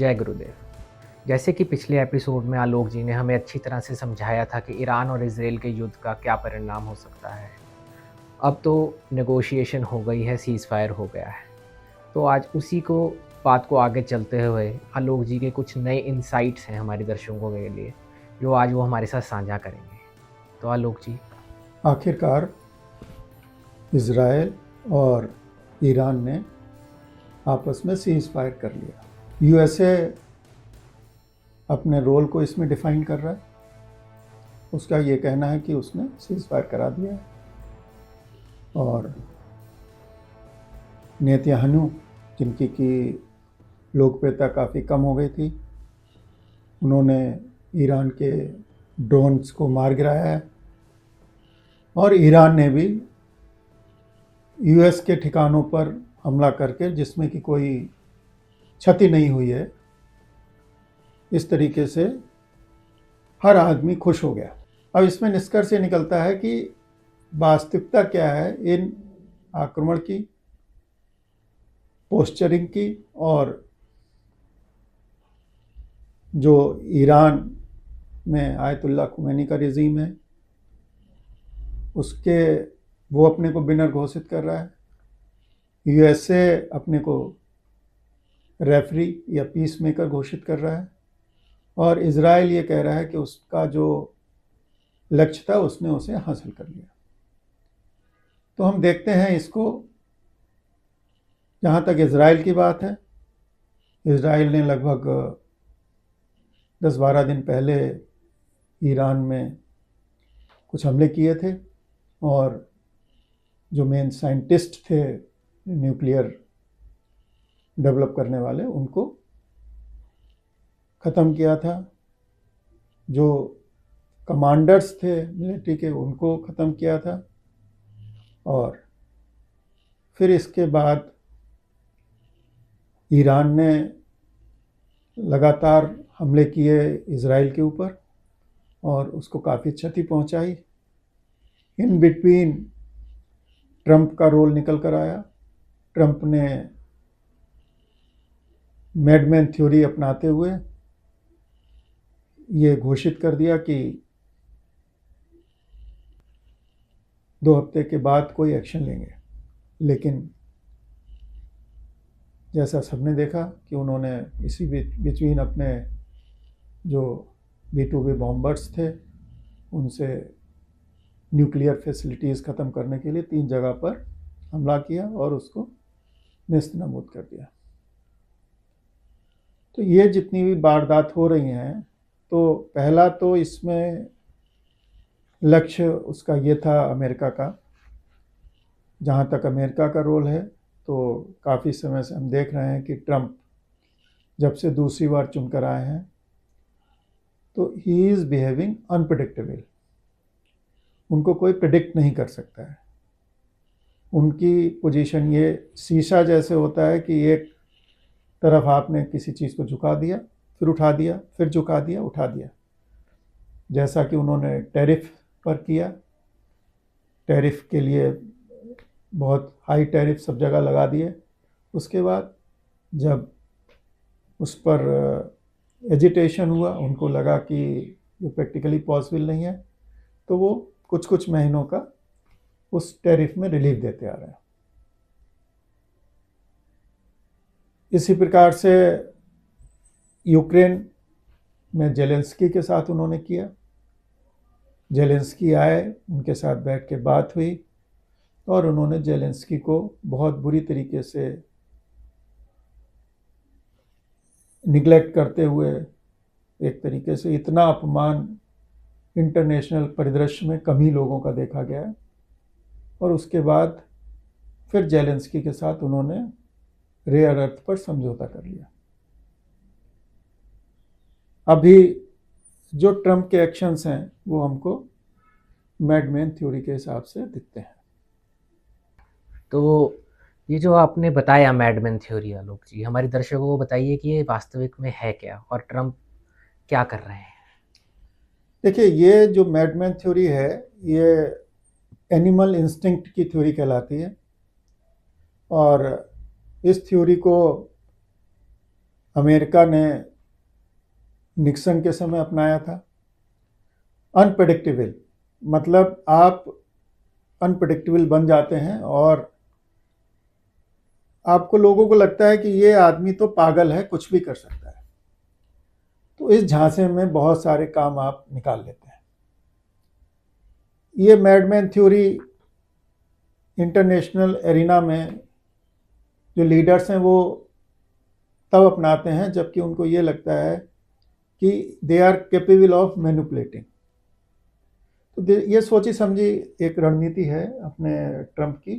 जय गुरुदेव। जैसे कि पिछले एपिसोड में आलोक जी ने हमें अच्छी तरह से समझाया था कि ईरान और इज़राइल के युद्ध का क्या परिणाम हो सकता है। अब तो नेगोशिएशन हो गई है, सीज़ फायर हो गया है। तो आज उसी को बात को आगे चलते हुए आलोक जी के कुछ नए इनसाइट्स हैं हमारे दर्शकों के लिए, जो आज वो हमारे साथ साझा करेंगे। तो आलोक जी। आखिरकार इज़राइल और ईरान ने आपस में सीज़ फायर कर लिया। यूएसए अपने रोल को इसमें डिफाइन कर रहा है। उसका ये कहना है कि उसने सीज़ फायर करा दिया है और नेतन्याहू, जिनकी की लोकप्रियता काफ़ी कम हो गई थी, उन्होंने ईरान के ड्रोन्स को मार गिराया है और ईरान ने भी यूएस के ठिकानों पर हमला करके, जिसमें कि कोई क्षति नहीं हुई है, इस तरीके से हर आदमी खुश हो गया। अब इसमें निष्कर्ष ये निकलता है कि वास्तविकता क्या है इन आक्रमण की, पोस्चरिंग की, और जो ईरान में आयतुल्लाह खुमैनी का रिजीम है उसके, वो अपने को विनर घोषित कर रहा है। यूएसए अपने को रेफरी या पीस मेकर घोषित कर रहा है और इज़राइल ये कह रहा है कि उसका जो लक्ष्य था उसने उसे हासिल कर लिया। तो हम देखते हैं इसको। जहाँ तक इज़राइल की बात है, इज़राइल ने लगभग 10-12 दिन पहले ईरान में कुछ हमले किए थे और जो मेन साइंटिस्ट थे न्यूक्लियर डेवलप करने वाले, उनको ख़त्म किया था। जो कमांडर्स थे मिलिट्री के, उनको ख़त्म किया था। और फिर इसके बाद ईरान ने लगातार हमले किए इज़राइल के ऊपर और उसको काफ़ी क्षति पहुंचाई। इन बिटवीन ट्रंप का रोल निकल कर आया। ट्रंप ने मैडमैन थ्योरी अपनाते हुए ये घोषित कर दिया कि 2 हफ्ते के बाद कोई एक्शन लेंगे। लेकिन जैसा सबने देखा कि उन्होंने इसी बिटवीन अपने जो B-2B बॉम्बर्स थे उनसे न्यूक्लियर फैसिलिटीज़ ख़त्म करने के लिए 3 जगह पर हमला किया और उसको नेस्त नाबूद कर दिया। तो ये जितनी भी वारदात हो रही हैं, तो पहला तो इसमें लक्ष्य उसका ये था अमेरिका का। जहाँ तक अमेरिका का रोल है, तो काफ़ी समय से हम देख रहे हैं कि ट्रंप जब से दूसरी बार चुनकर आए हैं तो ही इज़ बिहेविंग अनप्रेडिक्टेबल। उनको कोई प्रेडिक्ट नहीं कर सकता है। उनकी पोजीशन ये शीशा जैसे होता है कि एक तरफ आपने किसी चीज़ को झुका दिया, फिर उठा दिया, फिर झुका दिया, उठा दिया। जैसा कि उन्होंने टैरिफ पर किया। टैरिफ के लिए बहुत हाई टैरिफ सब जगह लगा दिए। उसके बाद जब उस पर एजिटेशन हुआ, उनको लगा कि ये प्रैक्टिकली पॉसिबल नहीं है, तो वो कुछ कुछ महीनों का उस टैरिफ में रिलीफ देते आ रहे हैं। इसी प्रकार से यूक्रेन में जेलेंस्की के साथ उन्होंने किया। जेलेंस्की आए, उनके साथ बैठ के बात हुई और उन्होंने जेलेंस्की को बहुत बुरी तरीके से निगलेक्ट करते हुए, एक तरीके से इतना अपमान इंटरनेशनल परिदृश्य में कम ही लोगों का देखा गया है। और उसके बाद फिर जेलेंस्की के साथ उन्होंने रेयर अर्थ पर समझौता कर लिया। अभी जो ट्रंप के एक्शंस हैं वो हमको मैडमैन थ्योरी के हिसाब से दिखते हैं। तो ये जो आपने बताया मैडमैन थ्योरी आलोक जी, हमारे दर्शकों को बताइए कि ये वास्तविक में है क्या और ट्रंप क्या कर रहे हैं। देखिए, ये जो मैडमैन थ्योरी है ये एनिमल इंस्टिंक्ट की थ्योरी कहलाती है और इस थ्योरी को अमेरिका ने निक्सन के समय अपनाया था। अनप्रेडिक्टेबल, मतलब आप अनप्रेडिक्टेबल बन जाते हैं और आपको लोगों को लगता है कि ये आदमी तो पागल है, कुछ भी कर सकता है। तो इस झांसे में बहुत सारे काम आप निकाल लेते हैं। ये मैडमैन थ्योरी इंटरनेशनल एरिना में जो लीडर्स हैं वो तब अपनाते हैं जबकि उनको ये लगता है कि they are capable of manipulating. तो ये सोची समझी एक रणनीति है अपने ट्रंप की।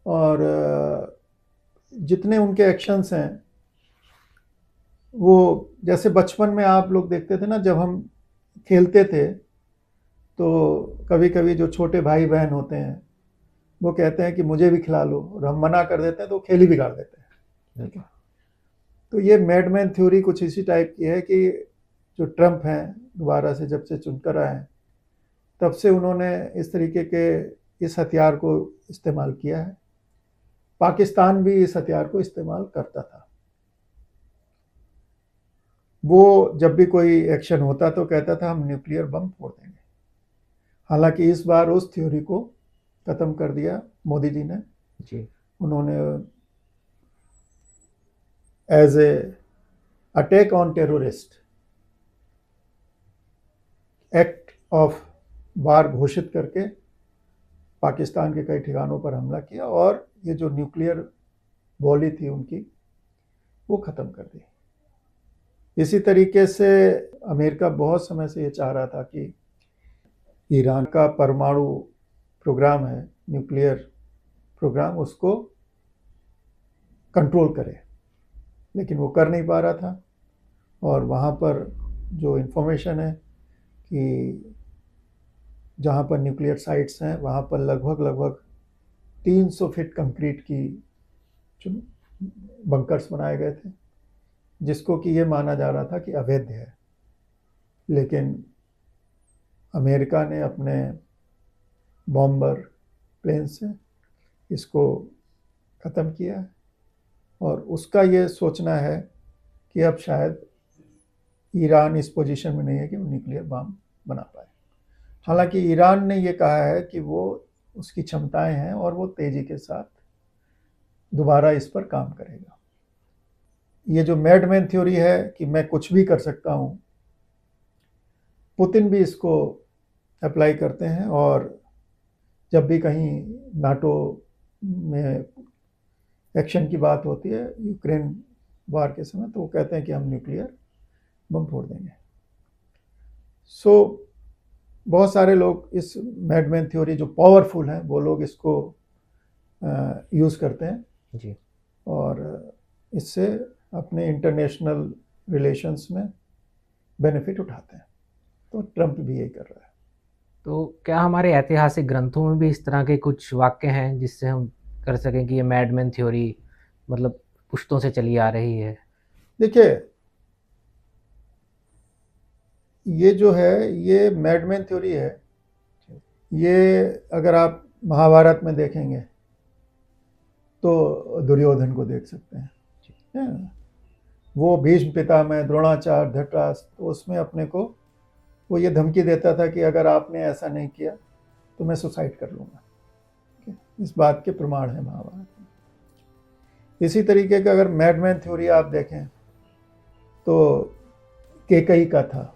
और जितने उनके एक्शंस हैं वो, जैसे बचपन में आप लोग देखते थे ना, जब हम खेलते थे तो कभी कभी जो छोटे भाई बहन होते हैं वो कहते हैं कि मुझे भी खिला लो, और हम मना कर देते हैं तो खेल ही बिगाड़ देते हैं। ठीक है, तो ये मैडमैन थ्योरी कुछ इसी टाइप की है कि जो ट्रंप हैं दोबारा से जब से चुनकर आए तब से उन्होंने इस तरीके के इस हथियार को इस्तेमाल किया है। पाकिस्तान भी इस हथियार को इस्तेमाल करता था। वो जब भी कोई एक्शन होता तो कहता था हम न्यूक्लियर बम फोड़ देंगे। हालांकि इस बार उस थ्योरी को ख़त्म कर दिया मोदी जी ने। जी। उन्होंने as a attack on terrorist act of war घोषित करके पाकिस्तान के कई ठिकानों पर हमला किया और ये जो न्यूक्लियर वॉली थी उनकी वो ख़त्म कर दी। इसी तरीके से अमेरिका बहुत समय से ये चाह रहा था कि ईरान का परमाणु प्रोग्राम है, न्यूक्लियर प्रोग्राम, उसको कंट्रोल करे, लेकिन वो कर नहीं पा रहा था। और वहाँ पर जो इन्फॉर्मेशन है कि जहाँ पर न्यूक्लियर साइट्स हैं वहाँ पर लगभग 300 फीट कंक्रीट की बंकर्स बनाए गए थे, जिसको कि ये माना जा रहा था कि अवैध है। लेकिन अमेरिका ने अपने बॉम्बर प्लेन से इसको ख़त्म किया है और उसका ये सोचना है कि अब शायद ईरान इस पोजीशन में नहीं है कि वो न्यूक्लियर बम बना पाए। हालांकि ईरान ने ये कहा है कि वो उसकी क्षमताएं हैं और वो तेज़ी के साथ दोबारा इस पर काम करेगा। ये जो मैडमैन थ्योरी है कि मैं कुछ भी कर सकता हूँ, पुतिन भी इसको अप्लाई करते हैं। और जब भी कहीं नाटो में एक्शन की बात होती है यूक्रेन वार के समय, तो वो कहते हैं कि हम न्यूक्लियर बम फोड़ देंगे। सो बहुत सारे लोग इस मैडमैन थ्योरी जो पावरफुल हैं वो लोग इसको यूज़ करते हैं जी। और इससे अपने इंटरनेशनल रिलेशंस में बेनिफिट उठाते हैं। तो ट्रंप भी यही कर रहा है। तो क्या हमारे ऐतिहासिक ग्रंथों में भी इस तरह के कुछ वाक्य हैं जिससे हम कर सकें कि ये मैडमैन थ्योरी मतलब पुश्तों से चली आ रही है? देखिए, ये जो है ये मैडमैन थ्योरी है। ये अगर आप महाभारत में देखेंगे तो दुर्योधन को देख सकते हैं। वो भीष्म पितामह, द्रोणाचार्य, धृतराष्ट्र, तो उसमें अपने को वो ये धमकी देता था कि अगर आपने ऐसा नहीं किया तो मैं सुसाइड कर लूँगा। इस बात के प्रमाण है महाभारत में। इसी तरीके का अगर मैडमैन थ्योरी आप देखें तो केकई का था,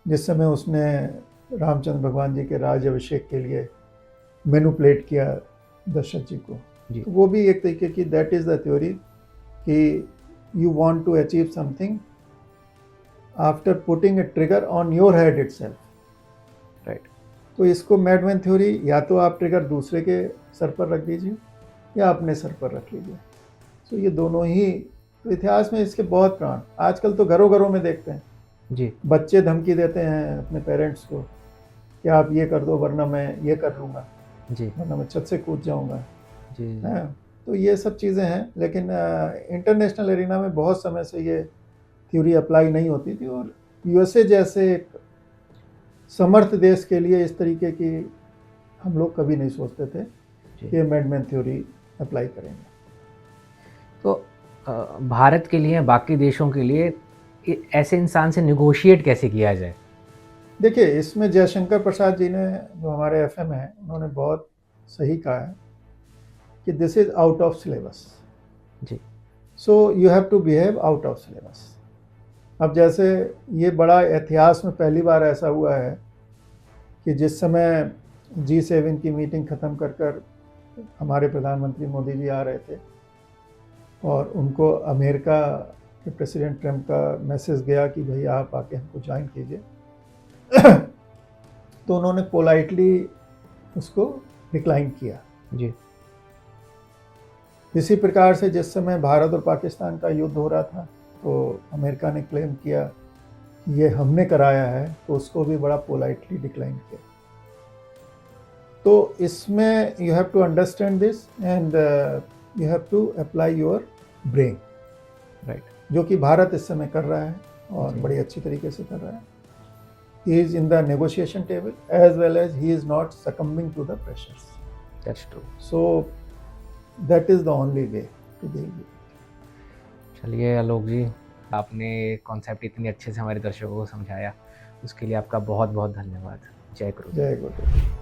जिस समय उसने रामचंद्र भगवान जी के राज अभिषेक के लिए मैनिपुलेट किया दशरथ जी को। तो वो भी एक तरीके की दैट इज़ द थ्योरी कि you want to achieve something after putting a trigger on your head itself, right. तो इसको मैडमैन थ्योरी, या तो आप ट्रिगर दूसरे के सर पर रख दीजिए या अपने सर पर रख लीजिए। तो ये दोनों ही, तो इतिहास में इसके बहुत प्राण, आजकल तो घरों घरों में देखते हैं जी। बच्चे धमकी देते हैं अपने पेरेंट्स को कि आप ये कर दो वरना मैं ये कर लूँगा जी, वरना मैं छत से कूद जाऊँगा जी। है। तो ये सब चीज़ें हैं, लेकिन इंटरनेशनल एरिना में बहुत समय से ये थ्योरी अप्लाई नहीं होती थी और यूएसए जैसे एक समर्थ देश के लिए इस तरीके की हम लोग कभी नहीं सोचते थे कि ये मैडमैन थ्योरी अप्लाई करेंगे। तो भारत के लिए बाकी देशों के लिए ऐसे इंसान से निगोशिएट कैसे किया जाए? देखिए, इसमें जयशंकर प्रसाद जी ने, जो हमारे एफएम हैं, उन्होंने बहुत सही कहा है कि this is out of syllabus, जी। So you have to behave out of syllabus. अब जैसे ये बड़ा इतिहास में पहली बार ऐसा हुआ है कि जिस समय G7 की मीटिंग ख़त्म कर हमारे प्रधानमंत्री मोदी जी आ रहे थे और उनको अमेरिका के प्रेसिडेंट ट्रम्प का मैसेज गया कि भाई आप आके हमको ज्वाइन कीजिए, तो उन्होंने पोलाइटली उसको डिक्लाइन किया। जी। इसी प्रकार से जिस समय भारत और पाकिस्तान का युद्ध हो रहा था तो अमेरिका ने क्लेम किया कि ये हमने कराया है, तो उसको भी बड़ा पोलाइटली डिक्लाइन किया। तो इसमें you have to understand this and you have to apply your brain, right. जो कि भारत इस समय कर रहा है और जी। बड़ी अच्छी तरीके से कर रहा है। He is in the negotiation table as well as he is not succumbing to the pressures. That's true. So that is the only way to deal with it. चलिए आलोक जी, आपने कॉन्सेप्ट इतनी अच्छे से हमारे दर्शकों को समझाया, उसके लिए आपका बहुत बहुत धन्यवाद। जय गुरु। जय गुरु।